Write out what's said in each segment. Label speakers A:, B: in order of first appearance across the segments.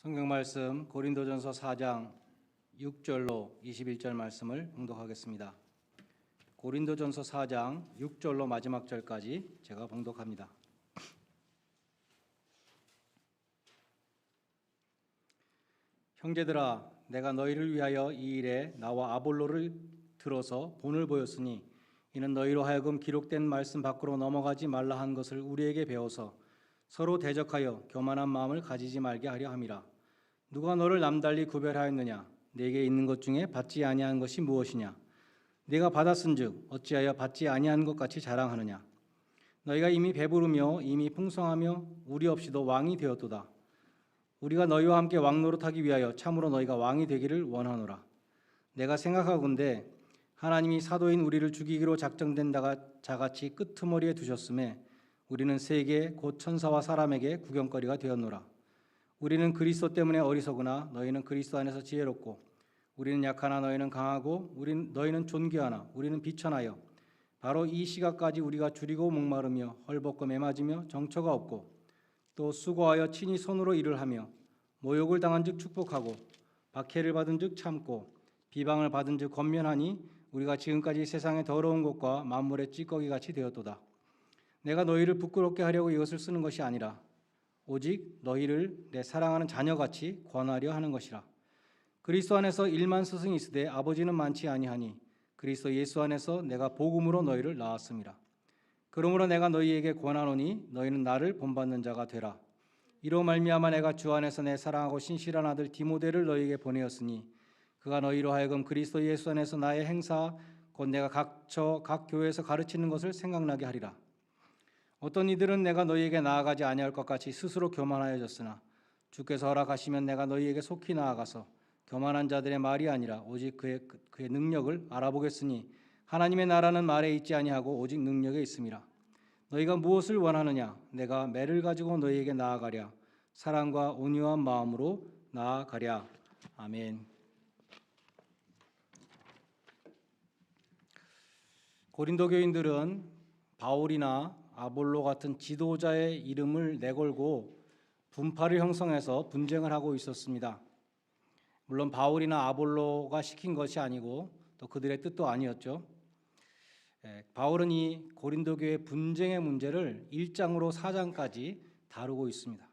A: 성경 말씀 고린도전서 4장 6절로 21절 말씀을 봉독하겠습니다. 고린도전서 4장 6절로 마지막 절까지 제가 봉독합니다. 형제들아, 내가 너희를 위하여 이 일에 나와 아볼로를 들어서 본을 보였으니 이는 너희로 하여금 기록된 말씀 밖으로 넘어가지 말라 한 것을 우리에게 배워서 서로 대적하여 교만한 마음을 가지지 말게 하려 함이라. 누가 너를 남달리 구별하였느냐? 네게 있는 것 중에 받지 아니한 것이 무엇이냐? 네가 받았은즉 어찌하여 받지 아니한 것 같이 자랑하느냐? 너희가 이미 배부르며 이미 풍성하며 우리 없이도 왕이 되었도다. 우리가 너희와 함께 왕노릇하기 위하여 참으로 너희가 왕이 되기를 원하노라. 내가 생각하건대 하나님이 사도인 우리를 죽이기로 작정된 자같이 끄트머리에 두셨음에 우리는 세계 곧 천사와 사람에게 구경거리가 되었노라. 우리는 그리스도 때문에 어리석으나 너희는 그리스도 안에서 지혜롭고 우리는 약하나 너희는 강하고 너희는 존귀하나 우리는 비천하여 바로 이 시각까지 우리가 줄이고 목마르며 헐벗고 매맞으며 정처가 없고 또 수고하여 친히 손으로 일을 하며 모욕을 당한즉 축복하고 박해를 받은즉 참고 비방을 받은즉 권면하니 우리가 지금까지 세상의 더러운 것과 만물의 찌꺼기같이 되었도다. 내가 너희를 부끄럽게 하려고 이것을 쓰는 것이 아니라 오직 너희를 내 사랑하는 자녀같이 권하려 하는 것이라. 그리스도 안에서 1만 스승이 있으되 아버지는 많지 아니하니 그리스도 예수 안에서 내가 복음으로 너희를 낳았음이라. 그러므로 내가 너희에게 권하노니 너희는 나를 본받는 자가 되라. 이로 말미암아 내가 주 안에서 내 사랑하고 신실한 아들 디모데를 너희에게 보내었으니 그가 너희로 하여금 그리스도 예수 안에서 나의 행사 곧 내가 각 교회에서 가르치는 것을 생각나게 하리라. 어떤 이들은 내가 너희에게 나아가지 아니할 것 같이 스스로 교만하여졌으나 주께서 허락하시면 내가 너희에게 속히 나아가서 교만한 자들의 말이 아니라 오직 그의 능력을 알아보겠으니 하나님의 나라는 말에 있지 아니하고 오직 능력에 있음이라. 너희가 무엇을 원하느냐? 내가 매를 가지고 너희에게 나아가랴. 사랑과 온유한 마음으로 나아가랴. 아멘. 고린도 교인들은 바울이나 아볼로 같은 지도자의 이름을 내걸고 분파를 형성해서 분쟁을 하고 있었습니다. 물론 바울이나 아볼로가 시킨 것이 아니고 또 그들의 뜻도 아니었죠. 바울은 이 고린도 교회 분쟁의 문제를 1장으로 4장까지 다루고 있습니다.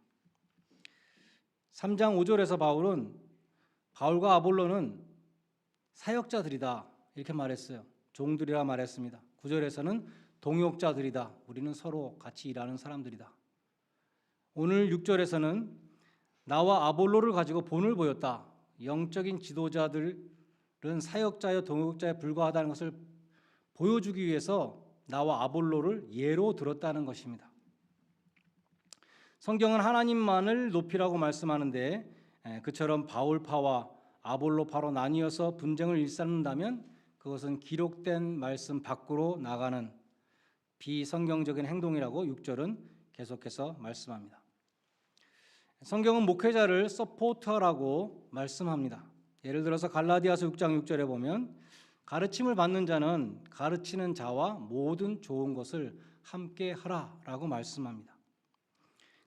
A: 3장 5절에서 바울과 아볼로는 사역자들이다 이렇게 말했어요. 종들이라 말했습니다. 9절에서는 동역자들이다. 우리는 서로 같이 일하는 사람들이다. 오늘 6절에서는 나와 아볼로를 가지고 본을 보였다. 영적인 지도자들은 사역자여 동역자에 불과하다는 것을 보여주기 위해서 나와 아볼로를 예로 들었다는 것입니다. 성경은 하나님만을 높이라고 말씀하는데 그처럼 바울파와 아볼로파로 나뉘어서 분쟁을 일삼는다면 그것은 기록된 말씀 밖으로 나가는 비성경적인 행동이라고 6절은 계속해서 말씀합니다. 성경은 목회자를 서포터라고 말씀합니다. 예를 들어서 갈라디아서 6장 6절에 보면 가르침을 받는 자는 가르치는 자와 모든 좋은 것을 함께 하라라고 말씀합니다.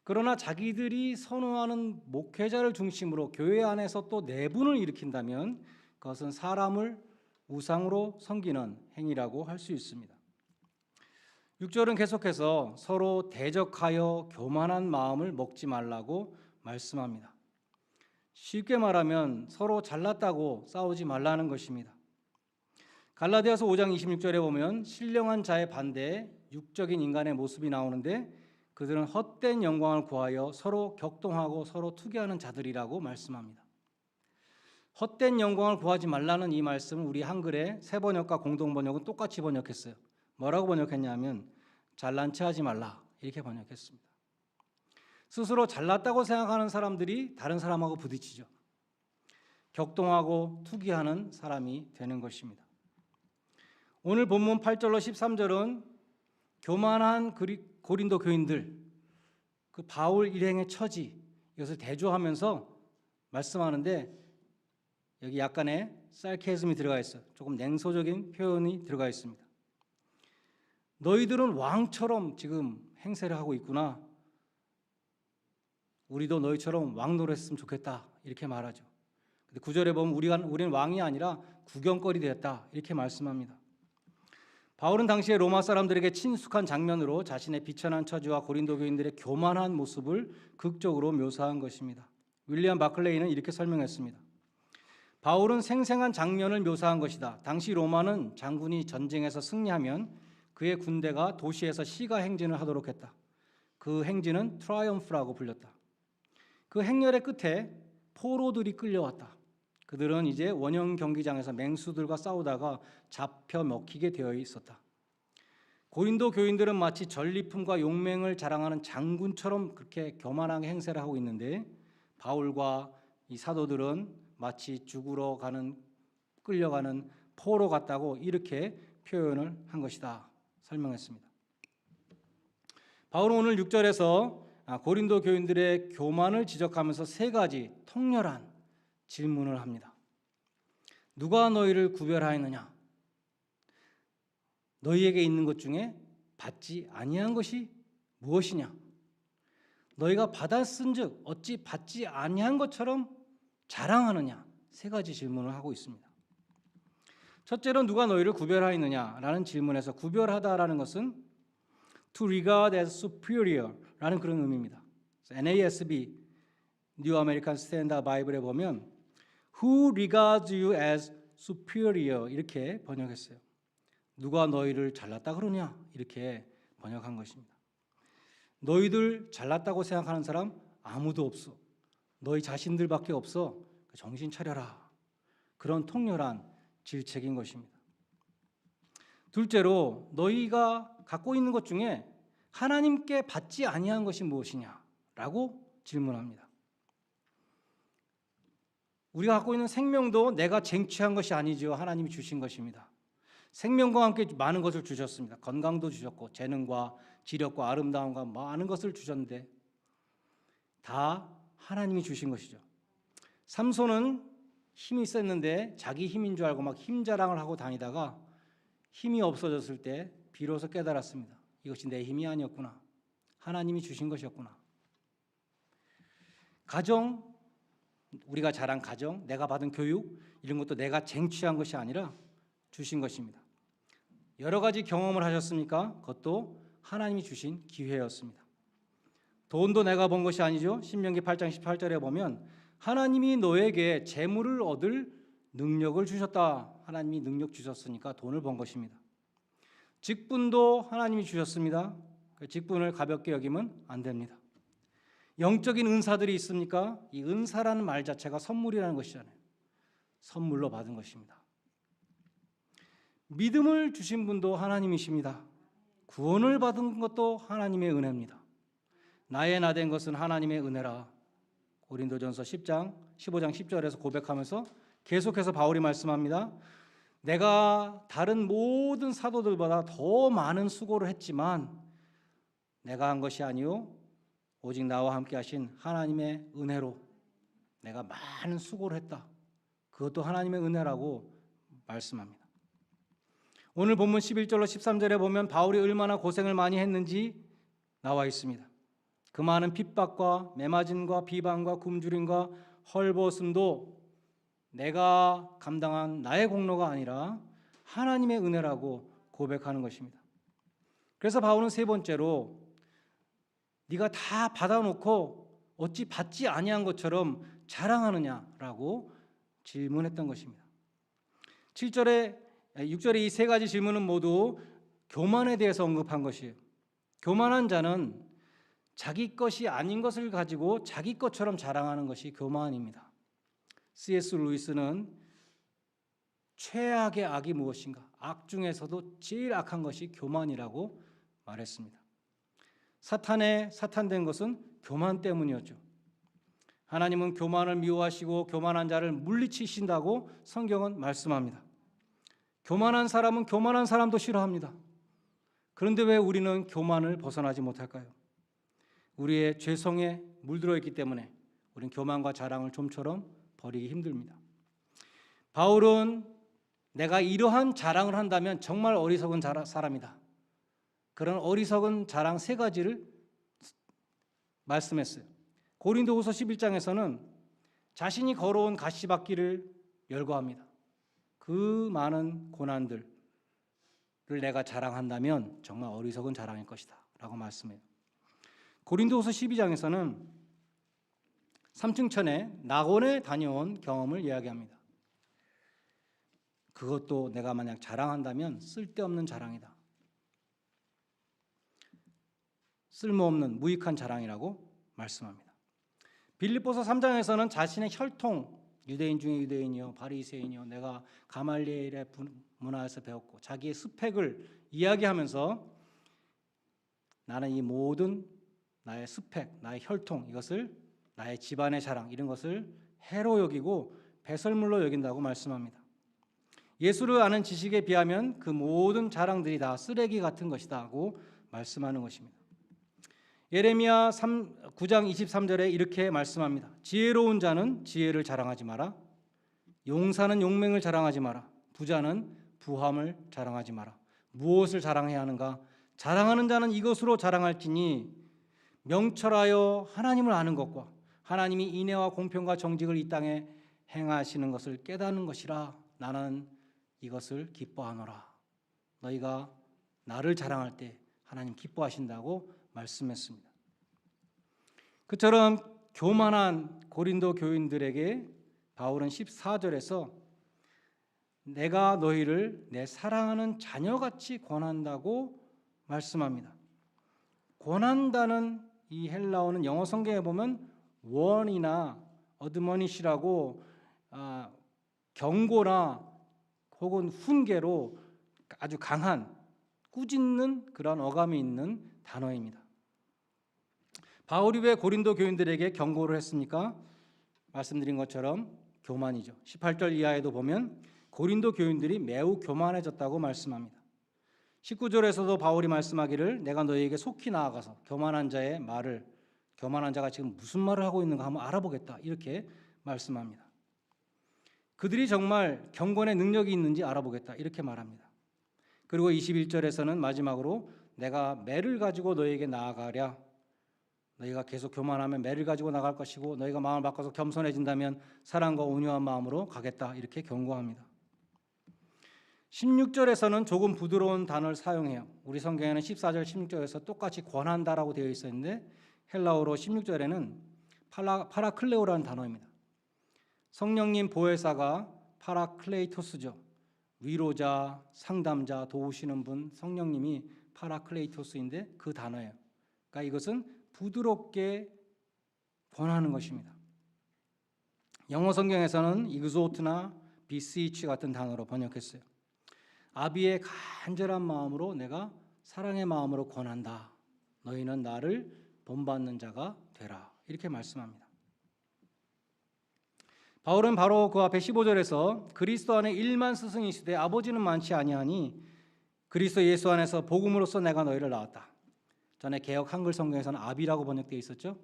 A: 그러나 자기들이 선호하는 목회자를 중심으로 교회 안에서 또 내분을 일으킨다면 그것은 사람을 우상으로 섬기는 행위라고 할 수 있습니다. 6절은 계속해서 서로 대적하여 교만한 마음을 먹지 말라고 말씀합니다. 쉽게 말하면 서로 잘났다고 싸우지 말라는 것입니다. 갈라디아서 5장 26절에 보면 신령한 자의 반대에 육적인 인간의 모습이 나오는데 그들은 헛된 영광을 구하여 서로 격동하고 서로 투기하는 자들이라고 말씀합니다. 헛된 영광을 구하지 말라는 이 말씀은 우리 한글의 새번역과 공동번역은 똑같이 번역했어요. 뭐라고 번역했냐면 잘난 체 하지 말라 이렇게 번역했습니다. 스스로 잘났다고 생각하는 사람들이 다른 사람하고 부딪히죠. 격동하고 투기하는 사람이 되는 것입니다. 오늘 본문 8절로 13절은 교만한 고린도 교인들, 그 바울 일행의 처지 이것을 대조하면서 말씀하는데 여기 약간의 sarcasm이 들어가 있어요. 조금 냉소적인 표현이 들어가 있습니다. 너희들은 왕처럼 지금 행세를 하고 있구나. 우리도 너희처럼 왕 노릇했으면 좋겠다 이렇게 말하죠. 근데 9절에 보면 우리는 왕이 아니라 구경거리 되었다 이렇게 말씀합니다. 바울은 당시에 로마 사람들에게 친숙한 장면으로 자신의 비천한 처지와 고린도 교인들의 교만한 모습을 극적으로 묘사한 것입니다. 윌리엄 바클레이는 이렇게 설명했습니다. 바울은 생생한 장면을 묘사한 것이다. 당시 로마는 장군이 전쟁에서 승리하면 그의 군대가 도시에서 시가 행진을 하도록 했다. 그 행진은 트라이엄프라고 불렸다. 그 행렬의 끝에 포로들이 끌려왔다. 그들은 이제 원형 경기장에서 맹수들과 싸우다가 잡혀 먹히게 되어 있었다. 고린도 교인들은 마치 전리품과 용맹을 자랑하는 장군처럼 그렇게 교만하게 행세를 하고 있는데 바울과 이 사도들은 마치 죽으러 가는 끌려가는 포로 같다고 이렇게 표현을 한 것이다 설명했습니다. 바울은 오늘 6절에서 고린도 교인들의 교만을 지적하면서 세 가지 통렬한 질문을 합니다. 누가 너희를 구별하였느냐? 너희에게 있는 것 중에 받지 아니한 것이 무엇이냐? 너희가 받았은즉 어찌 받지 아니한 것처럼 자랑하느냐? 세 가지 질문을 하고 있습니다. 첫째로 누가 너희를 구별하였느냐라는 질문에서 구별하다라는 것은 to regard as superior라는 그런 의미입니다. NASB New American Standard Bible에 보면 Who regards you as superior 이렇게 번역했어요. 누가 너희를 잘났다 그러냐 이렇게 번역한 것입니다. 너희들 잘났다고 생각하는 사람 아무도 없어. 너희 자신들밖에 없어. 정신 차려라. 그런 통렬한 질책인 것입니다. 둘째로 너희가 갖고 있는 것 중에 하나님께 받지 아니한 것이 무엇이냐라고 질문합니다. 우리가 갖고 있는 생명도 내가 쟁취한 것이 아니죠. 하나님이 주신 것입니다. 생명과 함께 많은 것을 주셨습니다. 건강도 주셨고 재능과 지력과 아름다움과 많은 것을 주셨는데 다 하나님이 주신 것이죠. 삼손은 힘이 셌는데 자기 힘인 줄 알고 막 힘 자랑을 하고 다니다가 힘이 없어졌을 때 비로소 깨달았습니다. 이것이 내 힘이 아니었구나. 하나님이 주신 것이었구나. 가정, 우리가 자란 가정, 내가 받은 교육 이런 것도 내가 쟁취한 것이 아니라 주신 것입니다. 여러 가지 경험을 하셨습니까? 그것도 하나님이 주신 기회였습니다. 돈도 내가 번 것이 아니죠. 신명기 8장 18절에 보면 하나님이 너에게 재물을 얻을 능력을 주셨다. 하나님이 능력 주셨으니까 돈을 번 것입니다. 직분도 하나님이 주셨습니다. 그 직분을 가볍게 여기면 안 됩니다. 영적인 은사들이 있습니까? 이 은사라는 말 자체가 선물이라는 것이잖아요. 선물로 받은 것입니다. 믿음을 주신 분도 하나님이십니다. 구원을 받은 것도 하나님의 은혜입니다. 나의 나 된 것은 하나님의 은혜라. 고린도전서 15장 10절에서 고백하면서 계속해서 바울이 말씀합니다. 내가 다른 모든 사도들보다 더 많은 수고를 했지만 내가 한 것이 아니요 오직 나와 함께 하신 하나님의 은혜로 내가 많은 수고를 했다. 그것도 하나님의 은혜라고 말씀합니다. 오늘 본문 11절로 13절에 보면 바울이 얼마나 고생을 많이 했는지 나와 있습니다. 그 많은 핍박과 매맞음과 비방과 굶주림과 헐벗음도 내가 감당한 나의 공로가 아니라 하나님의 은혜라고 고백하는 것입니다. 그래서 바울은 세 번째로 네가 다 받아놓고 어찌 받지 아니한 것처럼 자랑하느냐라고 질문했던 것입니다. 6절의 이 세 가지 질문은 모두 교만에 대해서 언급한 것이에요. 교만한 자는 자기 것이 아닌 것을 가지고 자기 것처럼 자랑하는 것이 교만입니다. C.S. 루이스는 최악의 악이 무엇인가? 악 중에서도 제일 악한 것이 교만이라고 말했습니다. 사탄된 것은 교만 때문이었죠. 하나님은 교만을 미워하시고 교만한 자를 물리치신다고 성경은 말씀합니다. 교만한 사람은 교만한 사람도 싫어합니다. 그런데 왜 우리는 교만을 벗어나지 못할까요? 우리의 죄성에 물들어 있기 때문에 우리는 교만과 자랑을 좀처럼 버리기 힘듭니다. 바울은 내가 이러한 자랑을 한다면 정말 어리석은 사람이다. 그런 어리석은 자랑 세 가지를 말씀했어요. 고린도후서 11장에서는 자신이 걸어온 가시밭길을 열거합니다. 그 많은 고난들을 내가 자랑한다면 정말 어리석은 자랑일 것이다 라고 말씀해요. 고린도후서 12장에서는 3층천에 낙원에 다녀온 경험을 이야기합니다. 그것도 내가 만약 자랑한다면 쓸데없는 자랑이다. 쓸모없는 무익한 자랑이라고 말씀합니다. 빌립보서 3장에서는 자신의 혈통, 유대인 중에 유대인이요 바리새인이요 내가 가말리엘의 문화에서 배웠고 자기의 스펙을 이야기하면서 나는 이 모든 나의 스펙, 나의 혈통 이것을 나의 집안의 자랑 이런 것을 해로 여기고 배설물로 여긴다고 말씀합니다. 예수를 아는 지식에 비하면 그 모든 자랑들이 다 쓰레기 같은 것이다고 말씀하는 것입니다. 예레미야 9장 23절에 이렇게 말씀합니다. 지혜로운 자는 지혜를 자랑하지 마라. 용사는 용맹을 자랑하지 마라. 부자는 부함을 자랑하지 마라. 무엇을 자랑해야 하는가? 자랑하는 자는 이것으로 자랑할지니 명철하여 하나님을 아는 것과 하나님이 인애와 공평과 정직을 이 땅에 행하시는 것을 깨닫는 것이라. 나는 이것을 기뻐하노라. 너희가 나를 자랑할 때 하나님 기뻐하신다고 말씀했습니다. 그처럼 교만한 고린도 교인들에게 바울은 14절에서 내가 너희를 내 사랑하는 자녀같이 권한다고 말씀합니다. 권한다는 이 헬라어는 영어 성경에 보면 warn이나 admonish라고 경고나 혹은 훈계로 아주 강한 꾸짖는 그런 어감이 있는 단어입니다. 바울이 왜 고린도 교인들에게 경고를 했습니까? 말씀드린 것처럼 교만이죠. 18절 이하에도 보면 고린도 교인들이 매우 교만해졌다고 말씀합니다. 19절에서도 바울이 말씀하기를 내가 너희에게 속히 나아가서 교만한 자의 말을 교만한 자가 지금 무슨 말을 하고 있는가 한번 알아보겠다 이렇게 말씀합니다. 그들이 정말 경건의 능력이 있는지 알아보겠다 이렇게 말합니다. 그리고 21절에서는 마지막으로 내가 매를 가지고 너희에게 나아가랴. 너희가 계속 교만하면 매를 가지고 나갈 것이고 너희가 마음을 바꿔서 겸손해진다면 사랑과 온유한 마음으로 가겠다 이렇게 경고합니다. 16절에서는 조금 부드러운 단어를 사용해요. 우리 성경에는 14절 16절에서 똑같이 권한다라고 되어 있었는데 헬라어로 16절에는 파라클레오라는 단어입니다. 성령님 보혜사가 파라클레이토스죠. 위로자, 상담자, 도우시는 분 성령님이 파라클레이토스인데 그 단어예요. 그러니까 이것은 부드럽게 권하는 것입니다. 영어 성경에서는 exhort나 beseech 같은 단어로 번역했어요. 아비의 간절한 마음으로 내가 사랑의 마음으로 권한다. 너희는 나를 본받는 자가 되라. 이렇게 말씀합니다. 바울은 바로 그 앞에 15절에서 그리스도 안에 1만 스승이 있으되 아버지는 많지 아니하니 그리스도 예수 안에서 복음으로써 내가 너희를 낳았다. 전에 개역 한글 성경에서는 아비라고 번역되어 있었죠.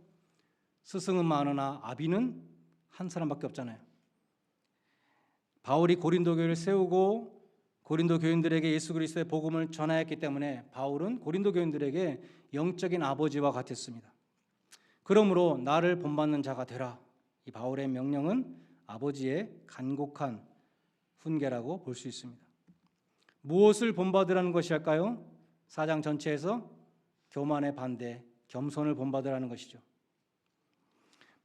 A: 스승은 많으나 아비는 한 사람밖에 없잖아요. 바울이 고린도 교회를 세우고 고린도 교인들에게 예수 그리스도의 복음을 전하였기 때문에 바울은 고린도 교인들에게 영적인 아버지와 같았습니다. 그러므로 나를 본받는 자가 되라. 이 바울의 명령은 아버지의 간곡한 훈계라고 볼 수 있습니다. 무엇을 본받으라는 것일까요? 4장 전체에서 교만의 반대, 겸손을 본받으라는 것이죠.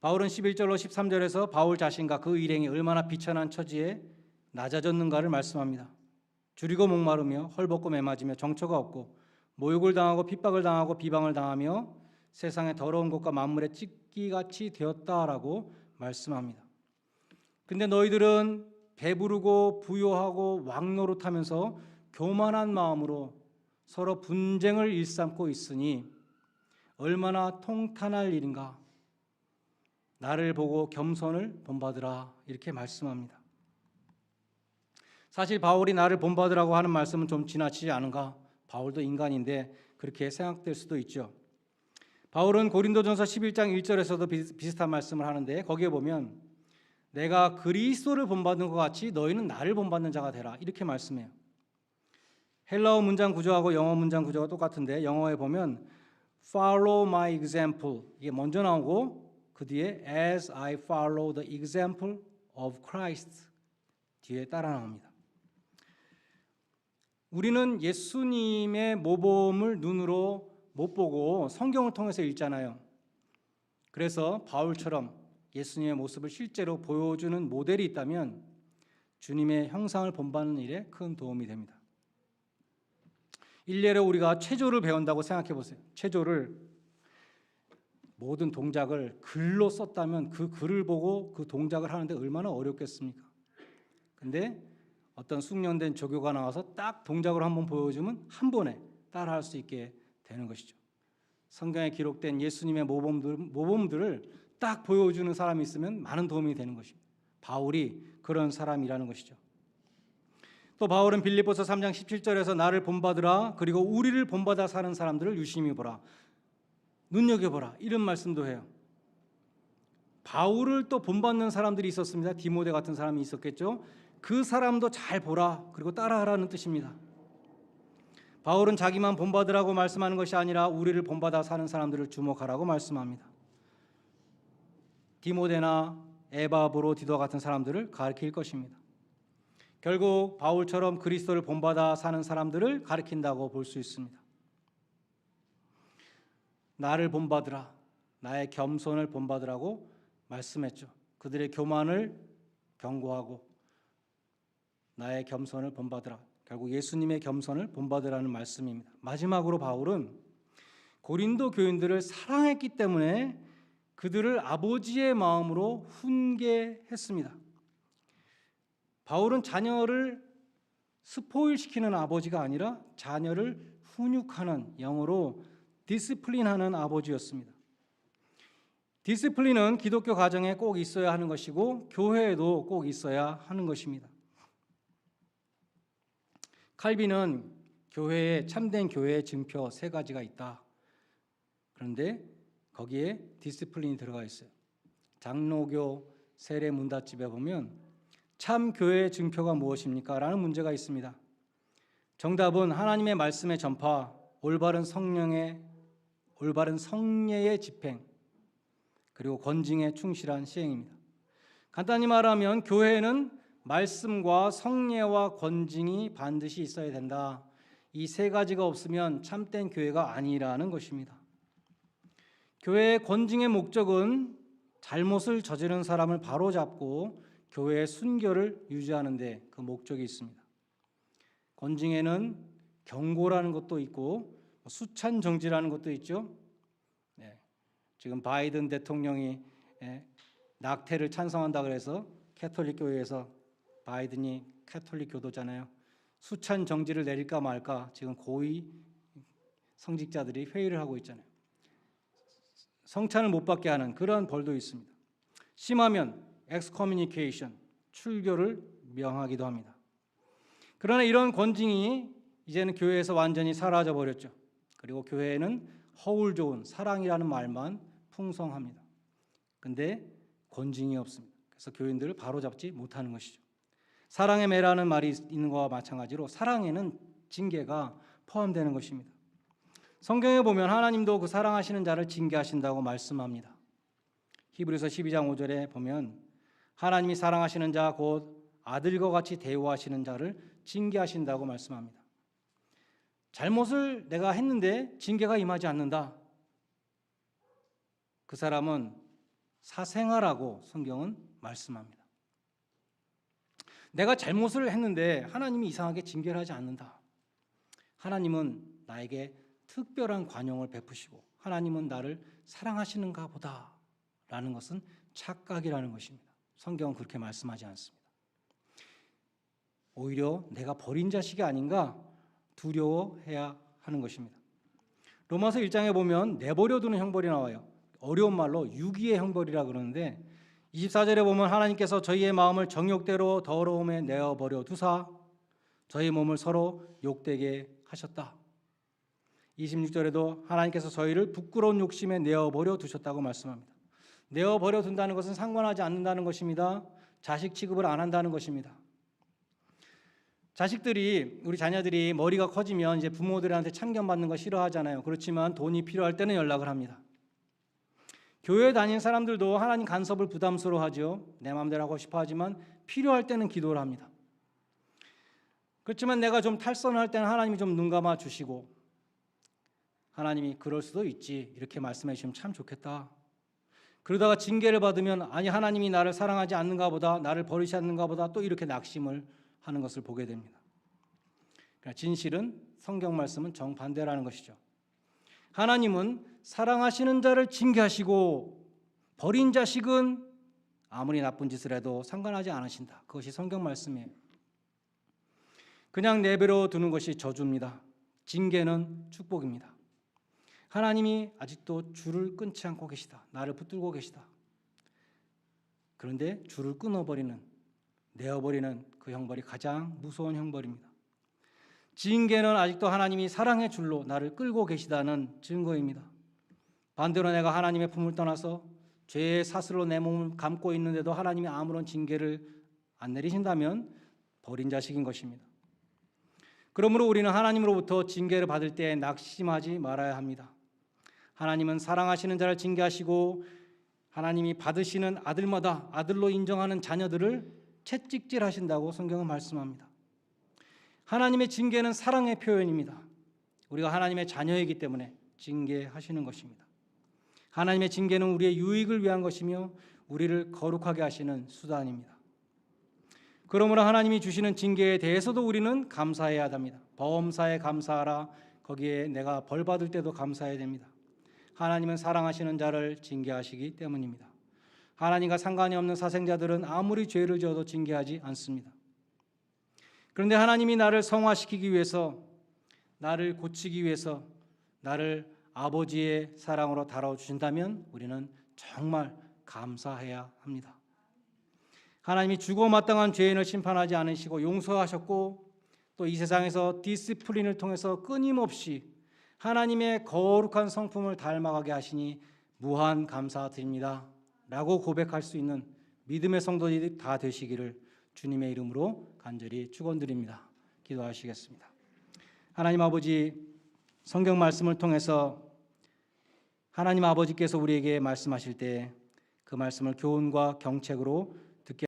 A: 바울은 11절로 13절에서 바울 자신과 그 일행이 얼마나 비천한 처지에 낮아졌는가를 말씀합니다. 줄이고 목마르며 헐벗고 매맞으며 정처가 없고 모욕을 당하고 핍박을 당하고 비방을 당하며 세상의 더러운 것과 만물의 찢기같이 되었다라고 말씀합니다. 근데 너희들은 배부르고 부요하고 왕노릇하면서 교만한 마음으로 서로 분쟁을 일삼고 있으니 얼마나 통탄할 일인가. 나를 보고 겸손을 본받으라 이렇게 말씀합니다. 사실 바울이 나를 본받으라고 하는 말씀은 좀 지나치지 않은가? 바울도 인간인데 그렇게 생각될 수도 있죠. 바울은 고린도전서 11장 1절에서도 비슷한 말씀을 하는데 거기에 보면 내가 그리스도를 본받는 것 같이 너희는 나를 본받는 자가 되라 이렇게 말씀해요. 헬라어 문장 구조하고 영어 문장 구조가 똑같은데 영어에 보면 follow my example 이게 먼저 나오고 그 뒤에 as I follow the example of Christ 뒤에 따라 나옵니다. 우리는 예수님의 모범을 눈으로 못 보고 성경을 통해서 읽잖아요. 그래서 바울처럼 예수님의 모습을 실제로 보여주는 모델이 있다면 주님의 형상을 본받는 일에 큰 도움이 됩니다. 일례로 우리가 체조를 배운다고 생각해 보세요. 체조를 모든 동작을 글로 썼다면 그 글을 보고 그 동작을 하는데 얼마나 어렵겠습니까? 근데 어떤 숙련된 조교가 나와서 딱 동작을 한번 보여주면 한 번에 따라할 수 있게 되는 것이죠. 성경에 기록된 예수님의 모범들을 딱 보여주는 사람이 있으면 많은 도움이 되는 것입니다. 바울이 그런 사람이라는 것이죠. 또 바울은 빌립보서 3장 17절에서 나를 본받으라, 그리고 우리를 본받아 사는 사람들을 유심히 보라, 눈여겨보라, 이런 말씀도 해요. 바울을 또 본받는 사람들이 있었습니다. 디모데 같은 사람이 있었겠죠. 그 사람도 잘 보라, 그리고 따라하라는 뜻입니다. 바울은 자기만 본받으라고 말씀하는 것이 아니라 우리를 본받아 사는 사람들을 주목하라고 말씀합니다. 디모데나 에바브로 디도 같은 사람들을 가르칠 것입니다. 결국 바울처럼 그리스도를 본받아 사는 사람들을 가르친다고 볼 수 있습니다. 나를 본받으라, 나의 겸손을 본받으라고 말씀했죠. 그들의 교만을 경고하고 나의 겸손을 본받으라, 결국 예수님의 겸손을 본받으라는 말씀입니다. 마지막으로 바울은 고린도 교인들을 사랑했기 때문에 그들을 아버지의 마음으로 훈계했습니다. 바울은 자녀를 스포일시키는 아버지가 아니라 자녀를 훈육하는, 영어로 디스플린하는 아버지였습니다. 디스플린은 기독교 가정에 꼭 있어야 하는 것이고 교회에도 꼭 있어야 하는 것입니다. 칼빈은 교회에, 참된 교회의 증표 3가지가 있다. 그런데 거기에 디스플린이 들어가 있어요. 장로교 세례 문답집에 보면 참 교회의 증표가 무엇입니까? 라는 문제가 있습니다. 정답은 하나님의 말씀의 전파, 올바른 성례의 집행, 그리고 권징에 충실한 시행입니다. 간단히 말하면 교회에는 말씀과 성례와 권징이 반드시 있어야 된다. 이 3가지가 없으면 참된 교회가 아니라는 것입니다. 교회의 권징의 목적은 잘못을 저지른 사람을 바로잡고 교회의 순결을 유지하는 데 그 목적이 있습니다. 권징에는 경고라는 것도 있고 수찬 정지라는 것도 있죠. 지금 바이든 대통령이 낙태를 찬성한다 그래서 캐톨릭 교회에서, 바이든이 캐톨릭 교도잖아요, 수찬 정지를 내릴까 말까 지금 고위 성직자들이 회의를 하고 있잖아요. 성찬을 못 받게 하는 그런 벌도 있습니다. 심하면 엑스커뮤니케이션, 출교를 명하기도 합니다. 그러나 이런 권징이 이제는 교회에서 완전히 사라져 버렸죠. 그리고 교회에는 허울 좋은 사랑이라는 말만 풍성합니다. 근데 권징이 없습니다. 그래서 교인들을 바로잡지 못하는 것이죠. 사랑의 매라는 말이 있는 것과 마찬가지로 사랑에는 징계가 포함되는 것입니다. 성경에 보면 하나님도 그 사랑하시는 자를 징계하신다고 말씀합니다. 히브리서 12장 5절에 보면 하나님이 사랑하시는 자 곧 아들과 같이 대우하시는 자를 징계하신다고 말씀합니다. 잘못을 내가 했는데 징계가 임하지 않는다. 그 사람은 사생아라고 성경은 말씀합니다. 내가 잘못을 했는데 하나님이 이상하게 징계를 하지 않는다. 하나님은 나에게 특별한 관용을 베푸시고 하나님은 나를 사랑하시는가 보다 라는 것은 착각이라는 것입니다. 성경은 그렇게 말씀하지 않습니다. 오히려 내가 버린 자식이 아닌가 두려워해야 하는 것입니다. 로마서 1장에 보면 내버려두는 형벌이 나와요. 어려운 말로 유기의 형벌이라 그러는데 24절에 보면 하나님께서 저희의 마음을 정욕대로 더러움에 내어버려 두사 저희 몸을 서로 욕되게 하셨다. 26절에도 하나님께서 저희를 부끄러운 욕심에 내어버려 두셨다고 말씀합니다. 내어버려 둔다는 것은 상관하지 않는다는 것입니다. 자식 취급을 안 한다는 것입니다. 우리 자녀들이 머리가 커지면 이제 부모들한테 참견받는 거 싫어하잖아요. 그렇지만 돈이 필요할 때는 연락을 합니다. 교회 다니는 사람들도 하나님 간섭을 부담스러워하죠. 내 마음대로 하고 싶어 하지만 필요할 때는 기도를 합니다. 그렇지만 내가 좀 탈선할 때는 하나님이 좀 눈 감아 주시고 하나님이 그럴 수도 있지 이렇게 말씀해 주시면 참 좋겠다. 그러다가 징계를 받으면 아니 하나님이 나를 사랑하지 않는가 보다, 나를 버리지 않는가 보다, 또 이렇게 낙심을 하는 것을 보게 됩니다. 그러니까 진실은 성경 말씀은 정반대라는 것이죠. 하나님은 사랑하시는 자를 징계하시고 버린 자식은 아무리 나쁜 짓을 해도 상관하지 않으신다. 그것이 성경 말씀이에요. 그냥 내버려 두는 것이 저주입니다. 징계는 축복입니다. 하나님이 아직도 줄을 끊지 않고 계시다. 나를 붙들고 계시다. 그런데 줄을 끊어버리는, 내어버리는 그 형벌이 가장 무서운 형벌입니다. 징계는 아직도 하나님이 사랑의 줄로 나를 끌고 계시다는 증거입니다. 반대로 내가 하나님의 품을 떠나서 죄의 사슬로 내 몸을 감고 있는데도 하나님이 아무런 징계를 안 내리신다면 버린 자식인 것입니다. 그러므로 우리는 하나님으로부터 징계를 받을 때 낙심하지 말아야 합니다. 하나님은 사랑하시는 자를 징계하시고 하나님이 받으시는 아들마다 아들로 인정하는 자녀들을 채찍질하신다고 성경은 말씀합니다. 하나님의 징계는 사랑의 표현입니다. 우리가 하나님의 자녀이기 때문에 징계하시는 것입니다. 하나님의 징계는 우리의 유익을 위한 것이며 우리를 거룩하게 하시는 수단입니다. 그러므로 하나님이 주시는 징계에 대해서도 우리는 감사해야 합니다. 범사에 감사하라. 거기에 내가 벌 받을 때도 감사해야 됩니다. 하나님은 사랑하시는 자를 징계하시기 때문입니다. 하나님과 상관이 없는 사생자들은 아무리 죄를 지어도 징계하지 않습니다. 그런데 하나님이 나를 성화시키기 위해서, 나를 고치기 위해서 나를 아버지의 사랑으로 다뤄주신다면 우리는 정말 감사해야 합니다. 하나님이 죽어 마땅한 죄인을 심판하지 않으시고 용서하셨고 또 이 세상에서 디스플린을 통해서 끊임없이 하나님의 거룩한 성품을 닮아가게 하시니 무한 감사드립니다 라고 고백할 수 있는 믿음의 성도들이 다 되시기를 주님의 이름으로 간절히 축원드립니다. 기도하시겠습니다. 하나님 아버지, 성경 말씀을 통해서 하나님 아버지께서 우리에게 말씀하실 때 그 말씀을 교훈과 경책으로